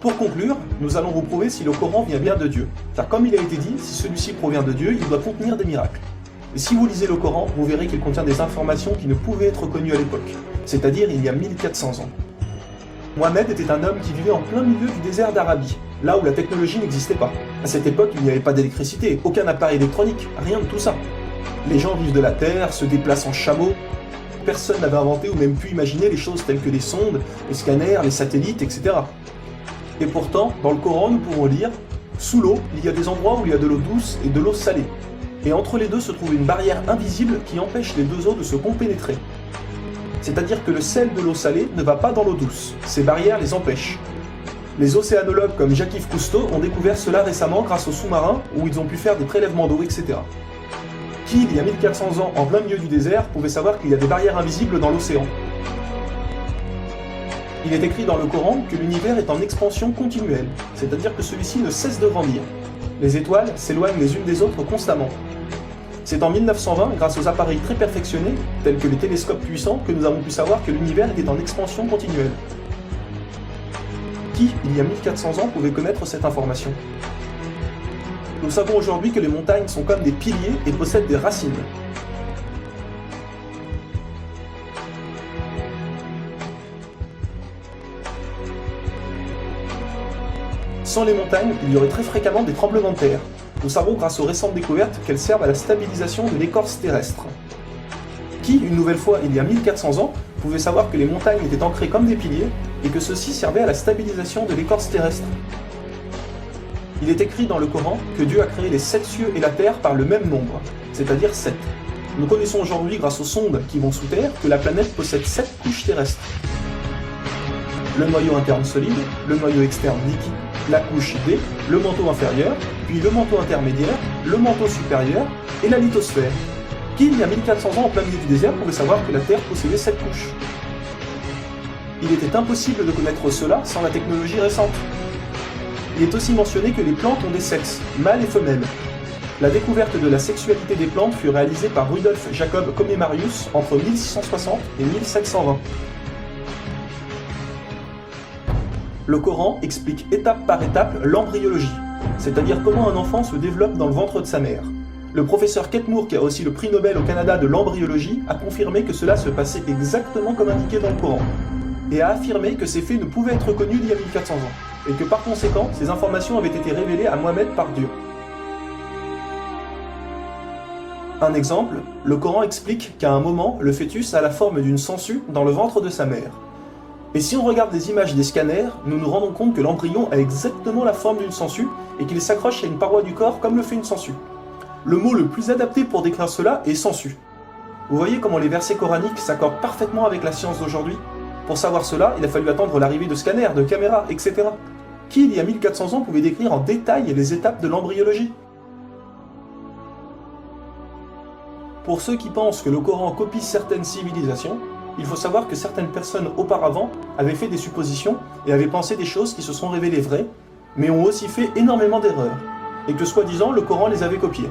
Pour conclure, nous allons vous prouver si le Coran vient bien de Dieu. Car comme il a été dit, si celui-ci provient de Dieu, il doit contenir des miracles. Et si vous lisez le Coran, vous verrez qu'il contient des informations qui ne pouvaient être connues à l'époque, c'est-à-dire il y a 1400 ans. Mohammed était un homme qui vivait en plein milieu du désert d'Arabie, là où la technologie n'existait pas. À cette époque, il n'y avait pas d'électricité, aucun appareil électronique, rien de tout ça. Les gens vivent de la terre, se déplacent en chameau. Personne n'avait inventé ou même pu imaginer les choses telles que les sondes, les scanners, les satellites, etc. Et pourtant, dans le Coran, nous pouvons lire « Sous l'eau, il y a des endroits où il y a de l'eau douce et de l'eau salée. Et entre les deux se trouve une barrière invisible qui empêche les deux eaux de se compénétrer. C'est-à-dire que le sel de l'eau salée ne va pas dans l'eau douce. Ces barrières les empêchent. Les océanologues comme Jacques-Yves Cousteau ont découvert cela récemment grâce aux sous-marins où ils ont pu faire des prélèvements d'eau, etc. Qui, il y a 1400 ans, en plein milieu du désert, pouvait savoir qu'il y a des barrières invisibles dans l'océan? Il est écrit dans le Coran que l'univers est en expansion continuelle, c'est-à-dire que celui-ci ne cesse de grandir. Les étoiles s'éloignent les unes des autres constamment. C'est en 1920, grâce aux appareils très perfectionnés, tels que les télescopes puissants, que nous avons pu savoir que l'univers était en expansion continuelle. Qui, il y a 1400 ans, pouvait connaître cette information? Nous savons aujourd'hui que les montagnes sont comme des piliers et possèdent des racines. Sans les montagnes, il y aurait très fréquemment des tremblements de terre. Nous savons grâce aux récentes découvertes qu'elles servent à la stabilisation de l'écorce terrestre. Qui, une nouvelle fois, il y a 1400 ans, pouvait savoir que les montagnes étaient ancrées comme des piliers et que ceux-ci servaient à la stabilisation de l'écorce terrestre? Il est écrit dans le Coran que Dieu a créé les 7 cieux et la terre par le même nombre, c'est-à-dire 7. Nous connaissons aujourd'hui, grâce aux sondes qui vont sous terre, que la planète possède 7 couches terrestres. Le noyau interne solide, le noyau externe liquide, la couche D, le manteau inférieur, puis le manteau intermédiaire, le manteau supérieur et la lithosphère. Qui, il y a 1400 ans en plein milieu du désert, pouvait savoir que la Terre possédait 7 couches? Il était impossible de connaître cela sans la technologie récente. Il est aussi mentionné que les plantes ont des sexes, mâles et femelles. La découverte de la sexualité des plantes fut réalisée par Rudolf Jacob Comnenarius entre 1660 et 1720. Le Coran explique étape par étape l'embryologie, c'est-à-dire comment un enfant se développe dans le ventre de sa mère. Le professeur Kate Moore, qui a aussi le prix Nobel au Canada de l'embryologie, a confirmé que cela se passait exactement comme indiqué dans le Coran, et a affirmé que ces faits ne pouvaient être connus d'il y a 1400 ans, et que par conséquent, ces informations avaient été révélées à Mohammed par Dieu. Un exemple, le Coran explique qu'à un moment, le fœtus a la forme d'une sangsue dans le ventre de sa mère. Et si on regarde des images des scanners, nous nous rendons compte que l'embryon a exactement la forme d'une sangsue et qu'il s'accroche à une paroi du corps comme le fait une sangsue. Le mot le plus adapté pour décrire cela est sangsue. Vous voyez comment les versets coraniques s'accordent parfaitement avec la science d'aujourd'hui? Pour savoir cela, il a fallu attendre l'arrivée de scanners, de caméras, etc. Qui, il y a 1400 ans, pouvait décrire en détail les étapes de l'embryologie? Pour ceux qui pensent que le Coran copie certaines civilisations, il faut savoir que certaines personnes auparavant avaient fait des suppositions et avaient pensé des choses qui se sont révélées vraies, mais ont aussi fait énormément d'erreurs, et que soi-disant le Coran les avait copiées.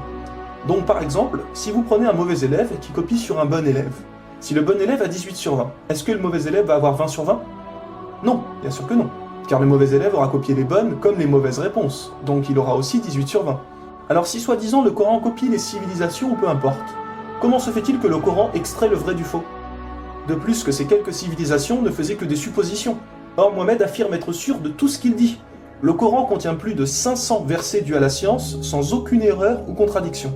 Donc par exemple, si vous prenez un mauvais élève qui copie sur un bon élève, si le bon élève a 18 sur 20, est-ce que le mauvais élève va avoir 20 sur 20? Non, bien sûr que non, car le mauvais élève aura copié les bonnes comme les mauvaises réponses, donc il aura aussi 18 sur 20. Alors si soi-disant le Coran copie les civilisations ou peu importe, comment se fait-il que le Coran extrait le vrai du faux? De plus que ces quelques civilisations ne faisaient que des suppositions. Or Mohammed affirme être sûr de tout ce qu'il dit. Le Coran contient plus de 500 versets dus à la science, sans aucune erreur ou contradiction.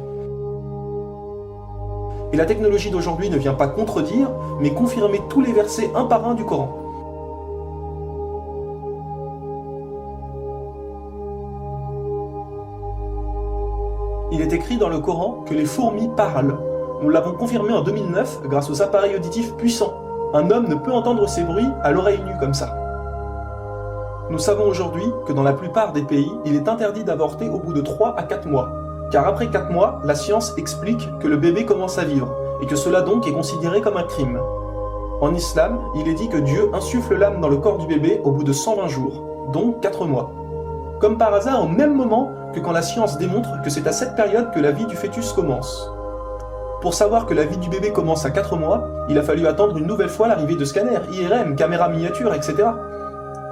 Et la technologie d'aujourd'hui ne vient pas contredire, mais confirmer tous les versets un par un du Coran. Il est écrit dans le Coran que les fourmis parlent. Nous l'avons confirmé en 2009 grâce aux appareils auditifs puissants. Un homme ne peut entendre ces bruits à l'oreille nue comme ça. Nous savons aujourd'hui que dans la plupart des pays, il est interdit d'avorter au bout de 3 à 4 mois. Car après 4 mois, la science explique que le bébé commence à vivre, et que cela donc est considéré comme un crime. En islam, il est dit que Dieu insuffle l'âme dans le corps du bébé au bout de 120 jours, donc 4 mois. Comme par hasard au même moment que quand la science démontre que c'est à cette période que la vie du fœtus commence. Pour savoir que la vie du bébé commence à 4 mois, il a fallu attendre une nouvelle fois l'arrivée de scanners, IRM, caméras miniatures, etc.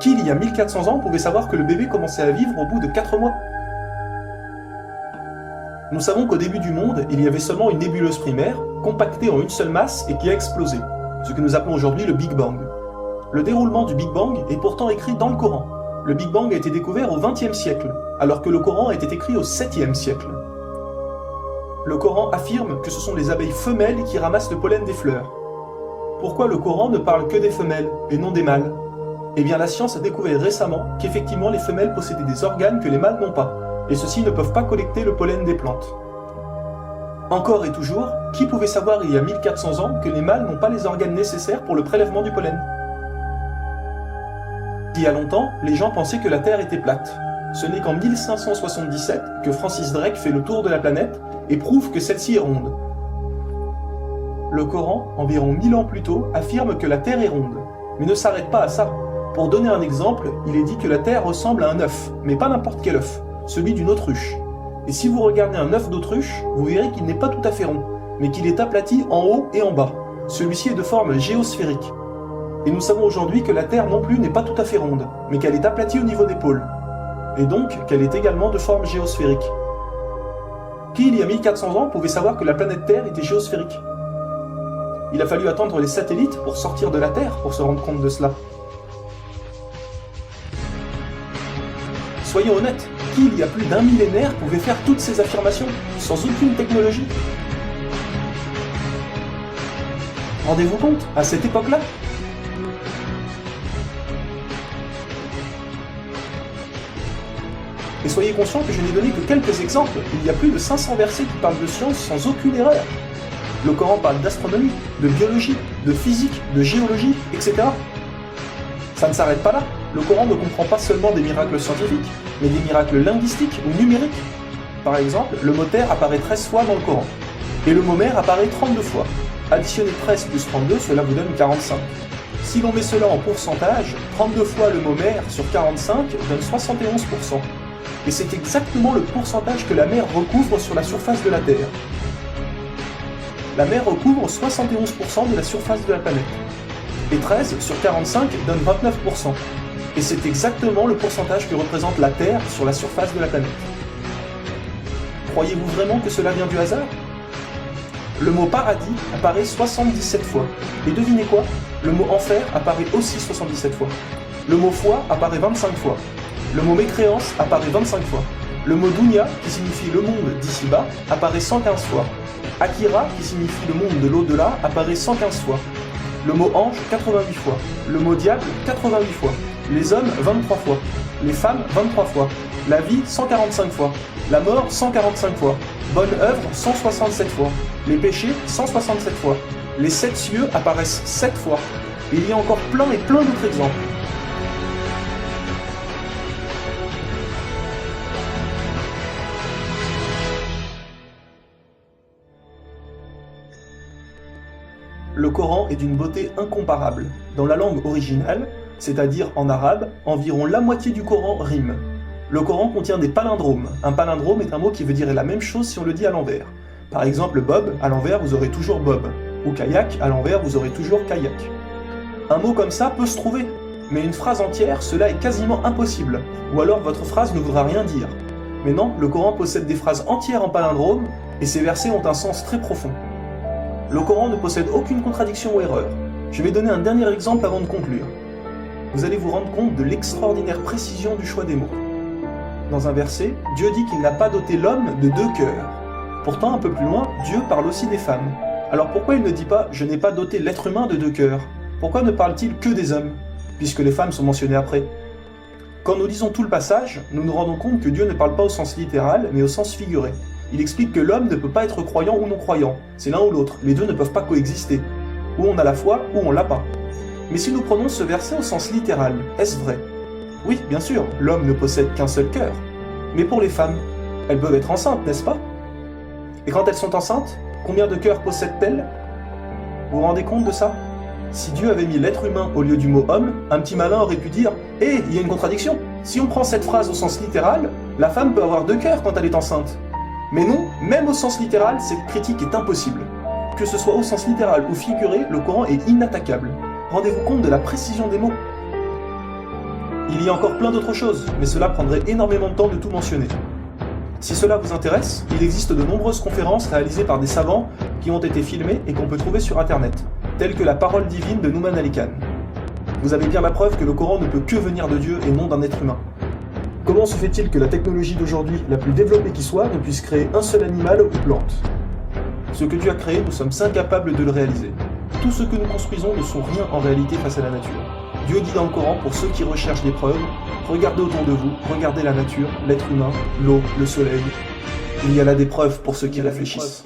Qui, il y a 1400 ans, pouvait savoir que le bébé commençait à vivre au bout de 4 mois? Nous savons qu'au début du monde, il y avait seulement une nébuleuse primaire, compactée en une seule masse et qui a explosé, ce que nous appelons aujourd'hui le Big Bang. Le déroulement du Big Bang est pourtant écrit dans le Coran. Le Big Bang a été découvert au XXe siècle, alors que le Coran a été écrit au 7e siècle. Le Coran affirme que ce sont les abeilles femelles qui ramassent le pollen des fleurs. Pourquoi le Coran ne parle que des femelles et non des mâles? Eh bien la science a découvert récemment qu'effectivement les femelles possédaient des organes que les mâles n'ont pas, et ceux-ci ne peuvent pas collecter le pollen des plantes. Encore et toujours, qui pouvait savoir il y a 1400 ans que les mâles n'ont pas les organes nécessaires pour le prélèvement du pollen? Il y a longtemps, les gens pensaient que la Terre était plate. Ce n'est qu'en 1577 que Francis Drake fait le tour de la planète et prouve que celle-ci est ronde. Le Coran, environ 1000 ans plus tôt, affirme que la Terre est ronde, mais ne s'arrête pas à ça. Pour donner un exemple, il est dit que la Terre ressemble à un œuf, mais pas n'importe quel œuf, celui d'une autruche. Et si vous regardez un œuf d'autruche, vous verrez qu'il n'est pas tout à fait rond, mais qu'il est aplati en haut et en bas. Celui-ci est de forme géosphérique. Et nous savons aujourd'hui que la Terre non plus n'est pas tout à fait ronde, mais qu'elle est aplatie au niveau des pôles. Et donc qu'elle est également de forme géosphérique. Qui, il y a 1400 ans, pouvait savoir que la planète Terre était géosphérique? Il a fallu attendre les satellites pour sortir de la Terre pour se rendre compte de cela. Soyons honnêtes, qui, il y a plus d'un millénaire, pouvait faire toutes ces affirmations, sans aucune technologie? Rendez-vous compte, à cette époque-là? Et soyez conscients que je n'ai donné que quelques exemples, il y a plus de 500 versets qui parlent de science sans aucune erreur. Le Coran parle d'astronomie, de biologie, de physique, de géologie, etc. Ça ne s'arrête pas là. Le Coran ne comprend pas seulement des miracles scientifiques, mais des miracles linguistiques ou numériques. Par exemple, le mot terre apparaît 13 fois dans le Coran, et le mot mer apparaît 32 fois. Additionnez 13 plus 32, cela vous donne 45. Si l'on met cela en pourcentage, 32 fois le mot mer sur 45 donne 71%. Et c'est exactement le pourcentage que la mer recouvre sur la surface de la Terre. La mer recouvre 71% de la surface de la planète. Et 13 sur 45 donne 29%. Et c'est exactement le pourcentage que représente la Terre sur la surface de la planète. Croyez-vous vraiment que cela vient du hasard? Le mot paradis apparaît 77 fois. Et devinez quoi? Le mot enfer apparaît aussi 77 fois. Le mot foi apparaît 25 fois. Le mot mécréance apparaît 25 fois. Le mot dunya, qui signifie le monde d'ici-bas, apparaît 115 fois. Akira, qui signifie le monde de l'au-delà, apparaît 115 fois. Le mot ange, 88 fois. Le mot diable, 88 fois. Les hommes, 23 fois. Les femmes, 23 fois. La vie, 145 fois. La mort, 145 fois. Bonne œuvre, 167 fois. Les péchés, 167 fois. Les 7 cieux apparaissent 7 fois. Et il y a encore plein et plein d'autres exemples. Le Coran est d'une beauté incomparable. Dans la langue originale, c'est-à-dire en arabe, environ la moitié du Coran rime. Le Coran contient des palindromes. Un palindrome est un mot qui veut dire la même chose si on le dit à l'envers. Par exemple, Bob, à l'envers, vous aurez toujours Bob. Ou kayak, à l'envers, vous aurez toujours kayak. Un mot comme ça peut se trouver, mais une phrase entière, cela est quasiment impossible. Ou alors votre phrase ne voudra rien dire. Mais non, le Coran possède des phrases entières en palindrome, et ces versets ont un sens très profond. Le Coran ne possède aucune contradiction ou erreur. Je vais donner un dernier exemple avant de conclure. Vous allez vous rendre compte de l'extraordinaire précision du choix des mots. Dans un verset, Dieu dit qu'il n'a pas doté l'homme de 2 cœurs. Pourtant, un peu plus loin, Dieu parle aussi des femmes. Alors pourquoi il ne dit pas « je n'ai pas doté l'être humain de 2 cœurs » ? Pourquoi ne parle-t-il que des hommes, puisque les femmes sont mentionnées après ? Quand nous lisons tout le passage, nous nous rendons compte que Dieu ne parle pas au sens littéral, mais au sens figuré. Il explique que l'homme ne peut pas être croyant ou non-croyant, c'est l'un ou l'autre, les deux ne peuvent pas coexister. Ou on a la foi, ou on l'a pas. Mais si nous prenons ce verset au sens littéral, est-ce vrai? Oui, bien sûr, l'homme ne possède qu'un seul cœur. Mais pour les femmes, elles peuvent être enceintes, n'est-ce pas? Et quand elles sont enceintes, combien de cœurs possèdent-elles? Vous vous rendez compte de ça? Si Dieu avait mis l'être humain au lieu du mot homme, un petit malin aurait pu dire « Hé, il y a une contradiction! Si on prend cette phrase au sens littéral, la femme peut avoir 2 cœurs quand elle est enceinte. » Mais non, même au sens littéral, cette critique est impossible. Que ce soit au sens littéral ou figuré, le Coran est inattaquable. Rendez-vous compte de la précision des mots. Il y a encore plein d'autres choses, mais cela prendrait énormément de temps de tout mentionner. Si cela vous intéresse, il existe de nombreuses conférences réalisées par des savants qui ont été filmées et qu'on peut trouver sur internet, telles que la parole divine de Nouman Ali Khan. Vous avez bien la preuve que le Coran ne peut que venir de Dieu et non d'un être humain. Comment se fait-il que la technologie d'aujourd'hui, la plus développée qui soit, ne puisse créer un seul animal ou plante? Ce que Dieu a créé, nous sommes incapables de le réaliser. Tout ce que nous construisons ne sont rien en réalité face à la nature. Dieu dit dans le Coran, pour ceux qui recherchent des preuves, regardez autour de vous, regardez la nature, l'être humain, l'eau, le soleil. Il y a là des preuves pour ceux qui réfléchissent.